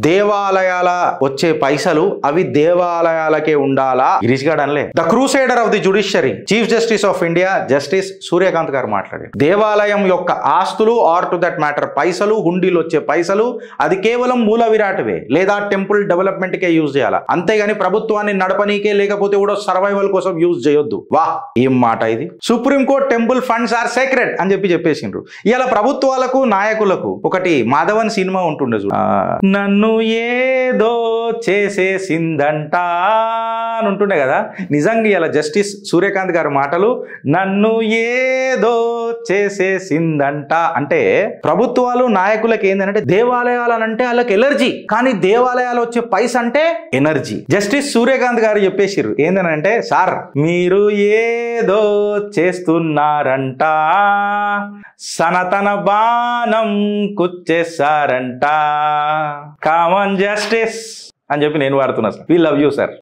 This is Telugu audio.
దేవాలయాల వచ్చే పైసలు అవి దేవాలయాలకే ఉండాలా? గిరీష్ గారు అనలే. The crusader of the judiciary, chief justice of India justice Surya Kant గారు మాట్లాడారు. దేవాలయం యొక్క ఆస్తులు ఆర్ టు దట్ మ్యాటర్ పైసలు, హుండీలు వచ్చే పైసలు అది కేవలం మూల విరాట్వే లేదా టెంపుల్ డెవలప్మెంట్ కే యూజ్ చేయాలా, అంతేగాని ప్రభుత్వాన్ని నడపనీకే లేకపోతే కూడా సర్వైవల్ కోసం యూజ్ చేయొద్దు. వా ఏం మాట ఇది! Supreme Court temple funds are sacred అని చెప్పేసిండ్రు. ఇలా ప్రభుత్వాలకు నాయకులకు ఒకటి మాధవన్ సినిమా ఉంటుండే చూడు, నన్ను ఏదో చేసేసిందంట అని ఉంటుండే కదా. నిజంగా ఇలా జస్టిస్ సూర్యకాంత్ గారి మాటలు నన్ను ఏదో చేసేసిందంట అంటే ప్రభుత్వాలు నాయకులకు ఏంటంటే దేవాలయాలనంటే వాళ్ళకి ఎలర్జీ, కానీ దేవాలయాలు వచ్చే పైస అంటే ఎనర్జీ. జస్టిస్ సూర్యకాంత్ గారు చెప్పేసిర్రు ఏంటంటే, సార్ మీరు ఏదో చేస్తున్నారంట, సనాతన బాణం కుచ్చేసారంట, కామన్ జస్టిస్ అని చెప్పి నేను వాడుతున్నా sir. We love you sir.